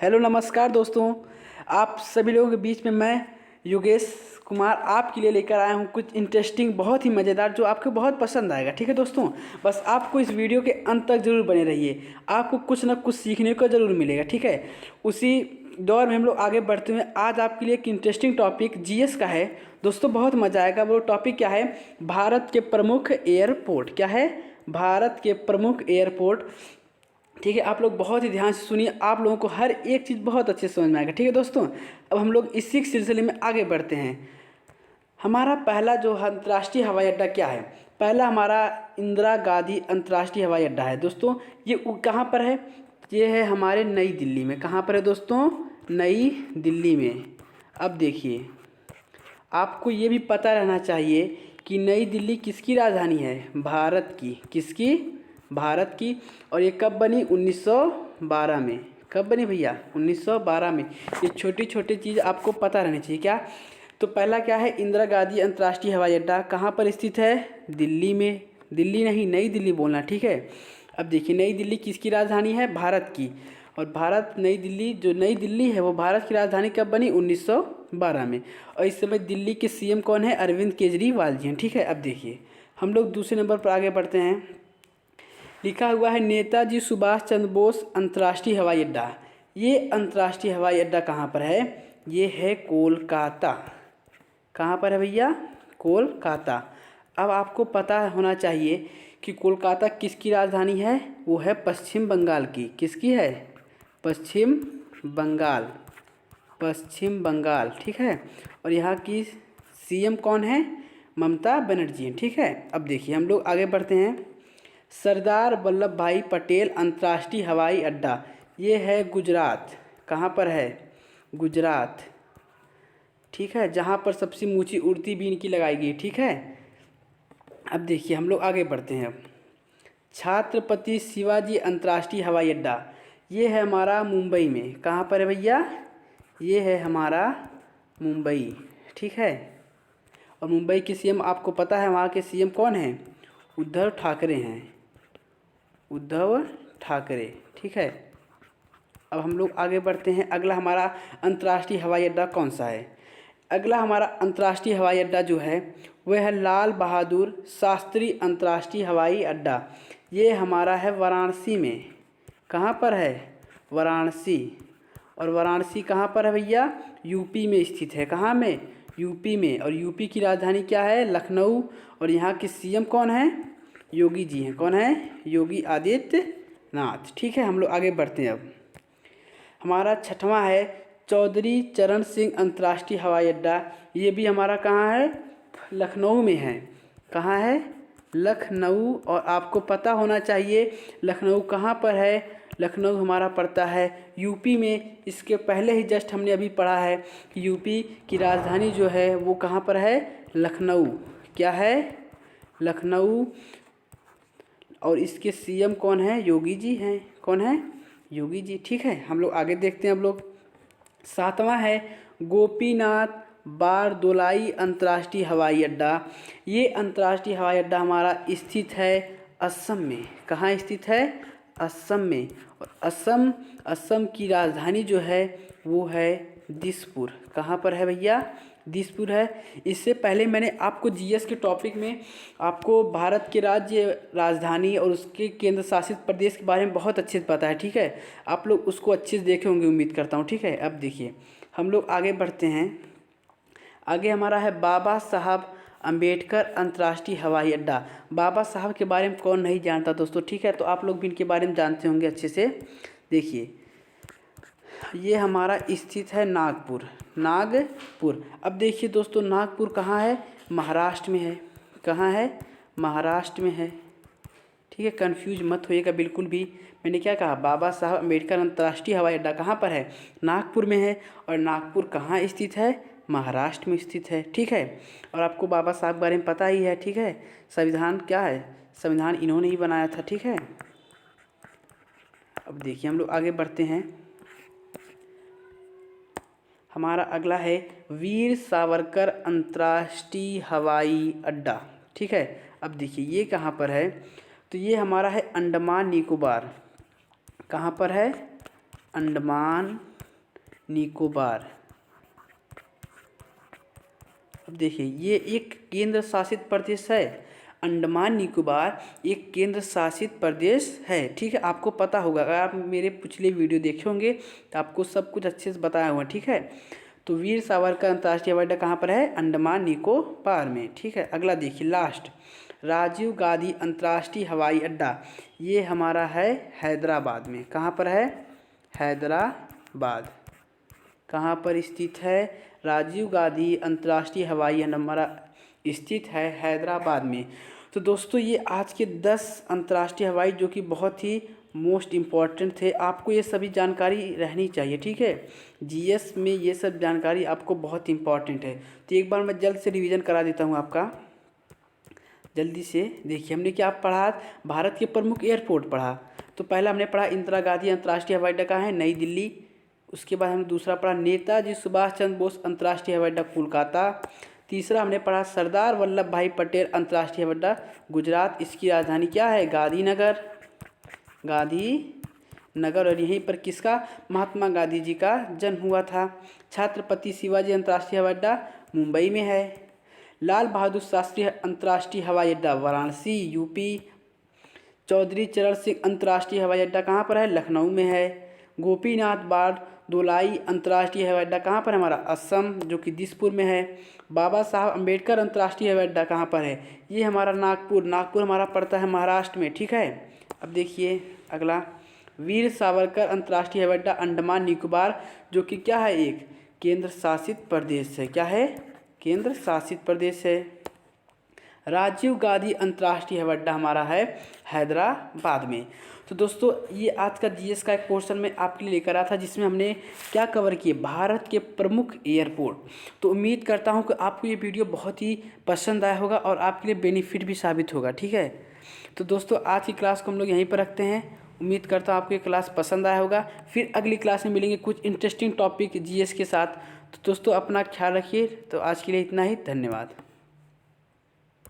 Hello नमस्कार दोस्तों। आप सभी लोगों के बीच में मैं योगेश कुमार आपके लिए लेकर आया हूँ कुछ इंटरेस्टिंग, बहुत ही मज़ेदार, जो आपको बहुत पसंद आएगा। ठीक है दोस्तों, बस आपको इस वीडियो के अंत तक ज़रूर बने रहिए, आपको कुछ ना कुछ सीखने को ज़रूर मिलेगा। ठीक है, उसी दौर में हम लोग आगे बढ़ते हुए आज आपके लिए एक इंटरेस्टिंग टॉपिक जीएस का है दोस्तों, बहुत मज़ा आएगा। वो टॉपिक क्या है? भारत के प्रमुख एयरपोर्ट। क्या है? भारत के प्रमुख एयरपोर्ट। ठीक है, आप लोग बहुत ही ध्यान से सुनिए, आप लोगों को हर एक चीज़ बहुत अच्छे से समझ में आएगा। ठीक है दोस्तों, अब हम लोग इसी सिलसिले में आगे बढ़ते हैं। हमारा पहला जो अंतर्राष्ट्रीय हवाई अड्डा क्या है? पहला हमारा इंदिरा गांधी अंतर्राष्ट्रीय हवाई अड्डा है दोस्तों। ये कहाँ पर है? ये है हमारे नई दिल्ली में। कहाँ पर है दोस्तों? नई दिल्ली में। अब देखिए, आपको ये भी पता रहना चाहिए कि नई दिल्ली किसकी राजधानी है? भारत की। किसकी? भारत की। और ये कब बनी? 1912 में। कब बनी भैया? 1912 में। ये छोटी छोटी चीज़ आपको पता रहनी चाहिए। क्या? तो पहला क्या है? इंदिरा गांधी अंतर्राष्ट्रीय हवाई अड्डा कहाँ पर स्थित है? दिल्ली में। दिल्ली नहीं, नई दिल्ली बोलना। ठीक है, अब देखिए, नई दिल्ली किसकी राजधानी है? भारत की। और भारत, नई दिल्ली, जो नई दिल्ली है वो भारत की राजधानी कब बनी? 1912 में। और इस समय दिल्ली के सीएम कौन है? अरविंद केजरीवाल जी हैं। ठीक है, अब देखिए, हम लोग दूसरे नंबर पर आगे बढ़ते हैं। लिखा हुआ है नेताजी सुभाष चंद्र बोस अंतर्राष्ट्रीय हवाई अड्डा। ये अंतर्राष्ट्रीय हवाई अड्डा कहाँ पर है? ये है कोलकाता। कहाँ पर है भैया? कोलकाता। अब आपको पता होना चाहिए कि कोलकाता किसकी राजधानी है? वो है पश्चिम बंगाल की। किसकी है? पश्चिम बंगाल। पश्चिम बंगाल। ठीक है, और यहाँ की सीएम कौन है? ममता बनर्जी हैं। ठीक है, अब देखिए, हम लोग आगे बढ़ते हैं। सरदार वल्लभ भाई पटेल अंतर्राष्ट्रीय हवाई अड्डा, ये है गुजरात। कहाँ पर है? गुजरात। ठीक है, जहाँ पर सबसे ऊंची उड़ती भी इनकी लगाई गई। ठीक है, अब देखिए, हम लोग आगे बढ़ते हैं। अब छत्रपति शिवाजी अंतर्राष्ट्रीय हवाई अड्डा, ये है हमारा मुंबई में। कहाँ पर है भैया? ये है हमारा मुंबई। ठीक है, और मुंबई के सीएम आपको पता है वहाँ के सीएम कौन हैं? उद्धव ठाकरे हैं। उद्धव ठाकरे। ठीक है, अब हम लोग आगे बढ़ते हैं। अगला हमारा अंतर्राष्ट्रीय हवाई अड्डा कौन सा है? अगला हमारा अंतर्राष्ट्रीय हवाई अड्डा जो है वह है लाल बहादुर शास्त्री अंतर्राष्ट्रीय हवाई अड्डा। ये हमारा है वाराणसी में। कहाँ पर है? वाराणसी। और वाराणसी कहाँ पर है भैया? यूपी में स्थित है। कहाँ में? यूपी में। और यूपी की राजधानी क्या है? लखनऊ। और यहाँ के सीएम कौन है? योगी जी हैं। कौन है? योगी आदित्यनाथ। ठीक है, हम लोग आगे बढ़ते हैं। अब हमारा छठवां है चौधरी चरण सिंह अंतर्राष्ट्रीय हवाई अड्डा। ये भी हमारा कहाँ है? लखनऊ में है। कहाँ है? लखनऊ। और आपको पता होना चाहिए लखनऊ कहाँ पर है? लखनऊ हमारा पड़ता है यूपी में। इसके पहले ही जस्ट हमने अभी पढ़ा है कि यूपी की राजधानी जो है वो कहाँ पर है? लखनऊ। क्या है? लखनऊ। और इसके सीएम कौन है? योगी जी हैं। कौन है? योगी जी। ठीक है, हम लोग आगे देखते हैं। हम लोग सातवां है गोपीनाथ बारदोलाई अंतर्राष्ट्रीय हवाई अड्डा। ये अंतर्राष्ट्रीय हवाई अड्डा हमारा स्थित है असम में। कहाँ स्थित है? असम में। और असम की राजधानी जो है वो है दिसपुर। कहाँ पर है भैया? दिसपुर है। इससे पहले मैंने आपको जीएस के टॉपिक में आपको भारत के राज्य राजधानी और उसके केंद्र शासित प्रदेश के बारे में बहुत अच्छे से पता है। ठीक है, आप लोग उसको अच्छे से देखे होंगे, उम्मीद करता हूँ। ठीक है, अब देखिए, हम लोग आगे बढ़ते हैं। आगे हमारा है बाबा साहब अम्बेडकर अंतर्राष्ट्रीय हवाई अड्डा। बाबा साहब के बारे में कौन नहीं जानता दोस्तों? ठीक है, तो आप लोग भी इनके बारे में जानते होंगे अच्छे से। देखिए, ये हमारा स्थित है नागपुर। नागपुर। अब देखिए दोस्तों, नागपुर कहाँ है? महाराष्ट्र में है। कहाँ है? महाराष्ट्र में है। ठीक है, कंफ्यूज मत होइएगा बिल्कुल भी। मैंने क्या कहा? बाबा साहब अम्बेडकर अंतर्राष्ट्रीय हवाई अड्डा कहाँ पर है? नागपुर में है। और नागपुर कहाँ स्थित है? महाराष्ट्र में स्थित है। ठीक है, और आपको बाबा साहब के बारे में पता ही है। ठीक है, संविधान क्या है? संविधान इन्होंने ही बनाया था। ठीक है, अब देखिए, हम लोग आगे बढ़ते हैं। हमारा अगला है वीर सावरकर अंतर्राष्ट्रीय हवाई अड्डा। ठीक है, अब देखिए, ये कहाँ पर है? तो ये हमारा है अंडमान निकोबार। कहाँ पर है? अंडमान निकोबार। अब देखिए ये एक केंद्र शासित प्रदेश है। अंडमान निकोबार एक केंद्र शासित प्रदेश है। ठीक है, आपको पता होगा, अगर आप मेरे पिछले वीडियो देखे होंगे तो आपको सब कुछ अच्छे से बताया हुआ। ठीक है, तो वीर सावरकर अंतर्राष्ट्रीय हवाई अड्डा कहाँ पर है? अंडमान निकोबार में। ठीक है, अगला देखिए लास्ट, राजीव गांधी अंतर्राष्ट्रीय हवाई अड्डा, ये हमारा है हैदराबाद में। कहाँ पर है? हैदराबाद। कहाँ पर स्थित है? राजीव गांधी अंतर्राष्ट्रीय हवाई अड्डा हमारा स्थित है हैदराबाद में। तो दोस्तों ये आज के 10 अंतर्राष्ट्रीय हवाई जो कि बहुत ही मोस्ट इम्पॉर्टेंट थे, आपको ये सभी जानकारी रहनी चाहिए। ठीक है, जीएस में ये सब जानकारी आपको बहुत इम्पॉर्टेंट है। तो एक बार मैं जल्द से रिवीजन करा देता हूँ आपका, जल्दी से देखिए। हमने क्या पढ़ा? भारत के प्रमुख एयरपोर्ट पढ़ा। तो पहला हमने पढ़ा इंदिरा गांधी अंतर्राष्ट्रीय हवाई अड्डा कहाँ है? नई दिल्ली। उसके बाद हमने दूसरा पढ़ा नेताजी सुभाष चंद्र बोस अंतर्राष्ट्रीय हवाई अड्डा कोलकाता। तीसरा हमने पढ़ा सरदार वल्लभ भाई पटेल अंतर्राष्ट्रीय हवाई अड्डा गुजरात, इसकी राजधानी क्या है? गांधीनगर। गांधीनगर, और यहीं पर किसका? महात्मा गांधी जी का जन्म हुआ था। छत्रपति शिवाजी अंतर्राष्ट्रीय हवाई अड्डा मुंबई में है। लाल बहादुर शास्त्री अंतर्राष्ट्रीय हवाई अड्डा वाराणसी यूपी। चौधरी चरण सिंह अंतर्राष्ट्रीय हवाई अड्डा कहाँ पर है? लखनऊ में है। गोपीनाथ बारदोलाई अंतर्राष्ट्रीय हवाई अड्डा कहाँ पर है? हमारा असम, जो कि दिसपुर में है। बाबा साहब अम्बेडकर अंतर्राष्ट्रीय हवाई अड्डा कहाँ पर है? ये हमारा नागपुर। नागपुर हमारा पड़ता है महाराष्ट्र में। ठीक है, अब देखिए अगला, वीर सावरकर अंतर्राष्ट्रीय हवाई अड्डा अंडमान निकोबार, जो कि क्या है? एक केंद्र शासित प्रदेश है। क्या है? केंद्र शासित प्रदेश है। राजीव गांधी अंतर्राष्ट्रीय हवाई अड्डा हमारा है हैदराबाद में। तो दोस्तों ये आज का जीएस का एक पोर्शन में आपके लिए लेकर आया था, जिसमें हमने क्या कवर किए? भारत के प्रमुख एयरपोर्ट। तो उम्मीद करता हूँ कि आपको ये वीडियो बहुत ही पसंद आया होगा और आपके लिए बेनिफिट भी साबित होगा। ठीक है, तो दोस्तों आज की क्लास को हम लोग यहीं पर रखते हैं। उम्मीद करता हूँ आपको ये क्लास पसंद आया होगा। फिर अगली क्लास में मिलेंगे कुछ इंटरेस्टिंग टॉपिक जीएस के साथ। तो दोस्तों अपना ख्याल रखिए। तो आज के लिए इतना ही, धन्यवाद।